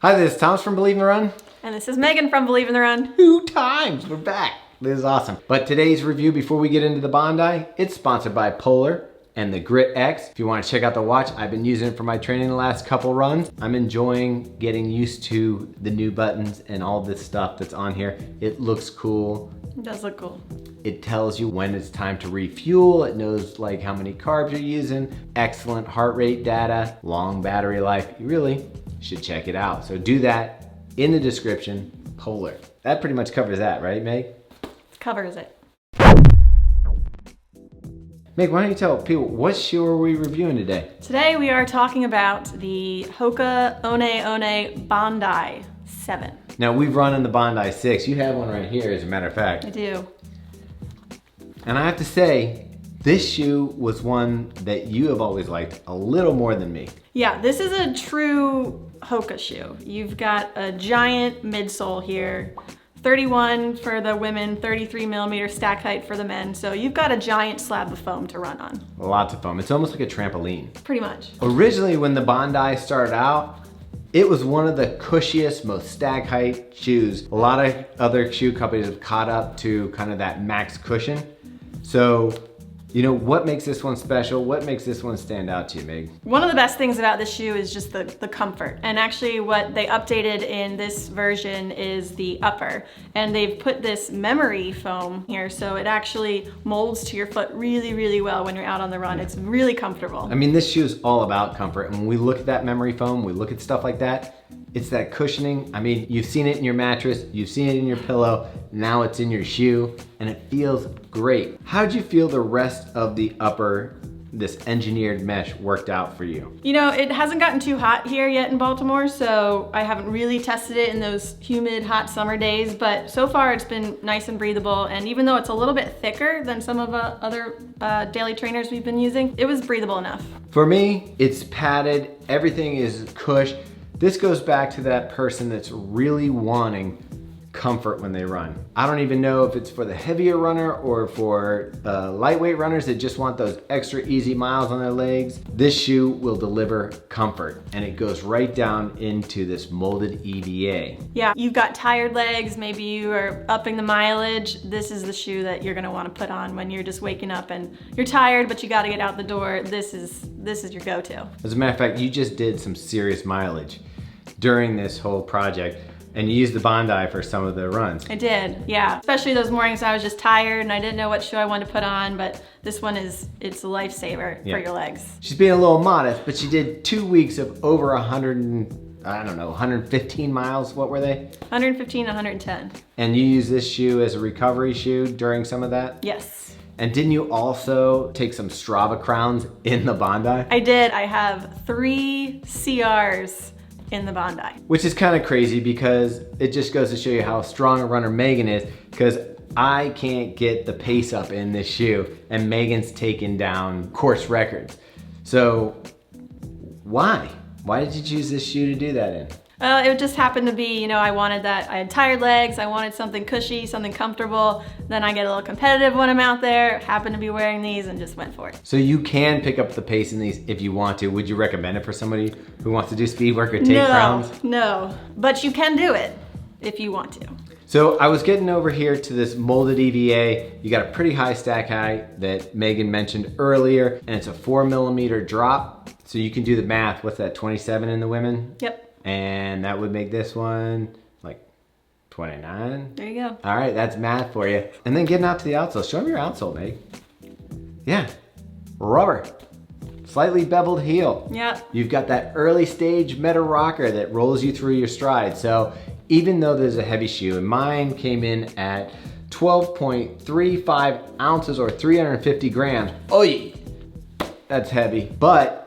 Hi, this is Thomas from Believe in the Run. And this is Megan from Believe in the Run. 2 times, we're back. This is awesome. But today's review, before we get into the Bondi, it's sponsored by Polar and the Grit X. If you want to check out the watch, I've been using it for my training the last couple runs. I'm enjoying getting used to the new buttons and all this stuff that's on here. It looks cool. It does look cool. It tells you when it's time to refuel. It knows like how many carbs you're using. Excellent heart rate data, long battery life. You really should check it out. So do that in the description, Polar. That pretty much covers that, right, Meg? Covers it. Meg, why don't you tell people, what shoe are we reviewing today? Today we are talking about the HOKA ONE ONE Bondi 7. Now we've run in the Bondi 6. You have one right here, as a matter of fact. I do. And I have to say, this shoe was one that you have always liked a little more than me. Yeah, this is a true HOKA shoe. You've got a giant midsole here. 31 for the women, 33 millimeter stack height for the men. So you've got a giant slab of foam to run on. Lots of foam. It's almost like a trampoline. Pretty much. Originally, when the Bondi started out, it was one of the cushiest, most stack height shoes. A lot of other shoe companies have caught up to kind of that max cushion. So, you know, what makes this one special? What makes this one stand out to you, Meg? One of the best things about this shoe is just the comfort. And actually what they updated in this version is the upper. And they've put this memory foam here, so it actually molds to your foot really, really well when you're out on the run. It's really comfortable. I mean, this shoe is all about comfort. And when we look at that memory foam, we look at stuff like that, it's that cushioning. I mean, you've seen it in your mattress, you've seen it in your pillow, now it's in your shoe, and it feels great. How did you feel the rest of the upper, this engineered mesh, worked out for you? You know, it hasn't gotten too hot here yet in Baltimore, so I haven't really tested it in those humid, hot summer days, but so far it's been nice and breathable, and even though it's a little bit thicker than some of the other daily trainers we've been using, it was breathable enough. For me, it's padded, everything is cush. This goes back to that person that's really wanting comfort when they run. I don't even know if it's for the heavier runner or for lightweight runners that just want those extra easy miles on their legs. This shoe will deliver comfort, and it goes right down into this molded EVA. Yeah, you've got tired legs, maybe you are upping the mileage. This is the shoe that you're gonna wanna put on when you're just waking up and you're tired, but you gotta get out the door. This is your go-to. As a matter of fact, you just did some serious mileage during this whole project, and you used the Bondi for some of the runs. I did, yeah. Especially those mornings I was just tired and I didn't know what shoe I wanted to put on, but this one it's a lifesaver for your legs. She's being a little modest, but she did 2 weeks of over 115 miles. What were they? 115, 110. And you use this shoe as a recovery shoe during some of that? Yes. And didn't you also take some Strava crowns in the Bondi? I did. I have 3 CRs in the Bondi. Which is kind of crazy because it just goes to show you how strong a runner Meaghan is, because I can't get the pace up in this shoe and Meaghan's taken down course records. So why? Why did you choose this shoe to do that in? Well, it just happened to be, you know, I had tired legs, I wanted something cushy, something comfortable. Then I get a little competitive when I'm out there, happened to be wearing these and just went for it. So you can pick up the pace in these if you want to. Would you recommend it for somebody who wants to do speed work or take crowns? No, but you can do it if you want to. So I was getting over here to this molded EVA. You got a pretty high stack height that Meaghan mentioned earlier, and it's a 4 millimeter drop. So you can do the math. What's that, 27 in the women? Yep. And that would make this one like 29. There you go. All right, that's math for you. And then getting out to the outsole. Show me your outsole, Meg. Yeah, rubber. Slightly beveled heel. Yep. You've got that early stage meta rocker that rolls you through your stride. So even though there's a heavy shoe, and mine came in at 12.35 ounces or 350 grams. Oh yeah, that's heavy. But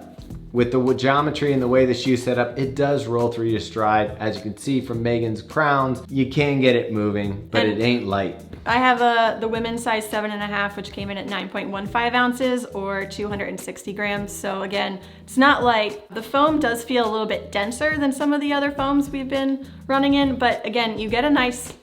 with the geometry and the way the shoe's set up, it does roll through your stride. As you can see from Meaghan's crowns, you can get it moving, but it ain't light. I have the women's size 7.5, which came in at 9.15 ounces or 260 grams. So again, it's not light. The foam does feel a little bit denser than some of the other foams we've been running in, but again, you get a nice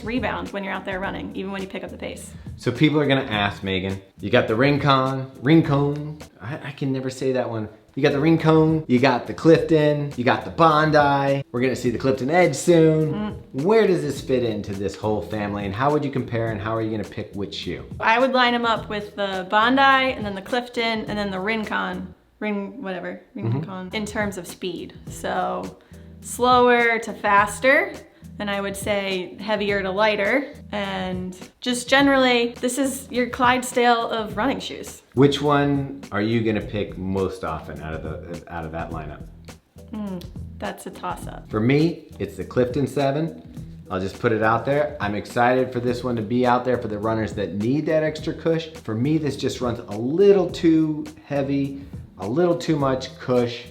rebound when you're out there running, even when you pick up the pace. So people are gonna ask Meaghan, you got the Rincon, I can never say that one. You got the Rincon, you got the Clifton, you got the Bondi. We're gonna see the Clifton Edge soon. Where does this fit into this whole family, and how would you compare, and how are you gonna pick which shoe? I would line them up with the Bondi, and then the Clifton, and then the Rincon. Rincon, in terms of speed. So slower to faster, and I would say heavier to lighter. And just generally, this is your Clydesdale of running shoes. Which one are you gonna pick most often out of that lineup? That's a toss-up. For me, it's the Clifton 7. I'll just put it out there. I'm excited for this one to be out there for the runners that need that extra cush. For me, this just runs a little too heavy, a little too much cush.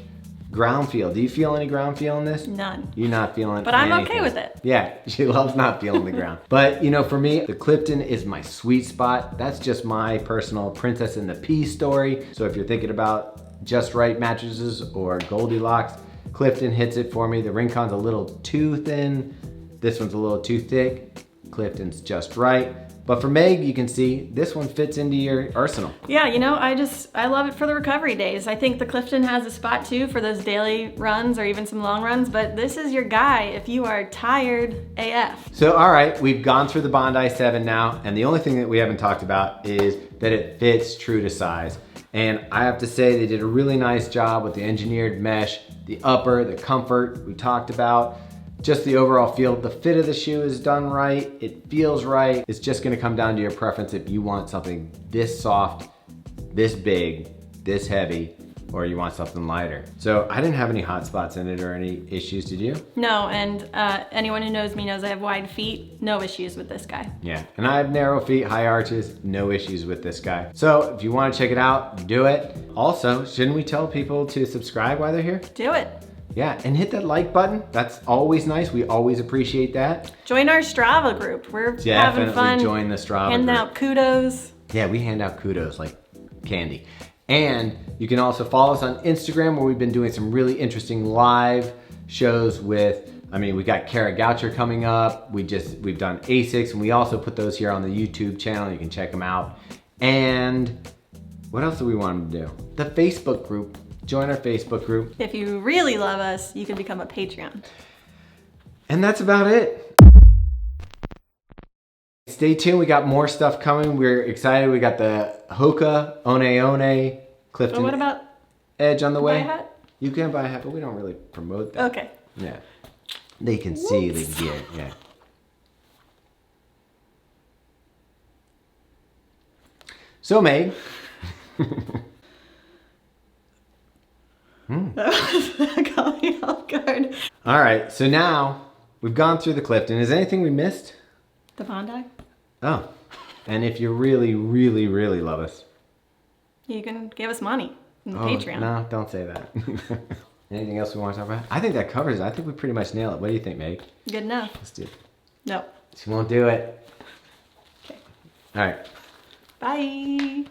Ground feel. Do you feel any ground feel in this? None. You're not feeling But I'm anything. okay with it. Yeah, she loves not feeling the ground. But you know, for me, the Clifton is my sweet spot. That's just my personal Princess and the Pea story. So if you're thinking about just right mattresses or Goldilocks, Clifton hits it for me. The Rincon's a little too thin. This one's a little too thick. Clifton's just right. But for Meg, you can see this one fits into your arsenal. Yeah, you know, I love it for the recovery days. I think the Clifton has a spot too for those daily runs or even some long runs, but this is your guy if you are tired AF. So, all right, we've gone through the Bondi 7 now, and the only thing that we haven't talked about is that it fits true to size. And I have to say they did a really nice job with the engineered mesh, the upper, the comfort we talked about. Just the overall feel, the fit of the shoe is done right, it feels right. It's just gonna come down to your preference if you want something this soft, this big, this heavy, or you want something lighter. So I didn't have any hot spots in it or any issues, did you? No, and anyone who knows me knows I have wide feet, no issues with this guy. Yeah, and I have narrow feet, high arches, no issues with this guy. So if you wanna check it out, do it. Also, shouldn't we tell people to subscribe while they're here? Do it. Yeah, and hit that like button. That's always nice. We always appreciate that. Join our Strava group. We're having Definitely fun. join the Strava handing group. out kudos. Yeah, we hand out kudos like candy. And you can also follow us on Instagram where we've been doing some really interesting live shows with, we got Kara Goucher coming up. We've done ASICs, and we also put those here on the YouTube channel. You can check them out. And what else do we want to do? The Facebook group. Join our Facebook group. If you really love us, you can become a Patreon. And that's about it. Stay tuned, we got more stuff coming. We're excited. We got the HOKA ONE ONE Clifton But what about Edge on the way. buy a hat? You can buy a hat, but we don't really promote that. Okay. Yeah. They can see the gear, yeah. So, Meg. That caught me off guard. All right, so now we've gone through the Clifton. Is there anything we missed? The Bondi? Oh, and if you really, really, really love us. You can give us money in the Patreon. No, don't say that. Anything else we want to talk about? I think that covers it. I think we pretty much nailed it. What do you think, Meg? Good enough. Let's do it. No. She won't do it. Okay. All right. Bye.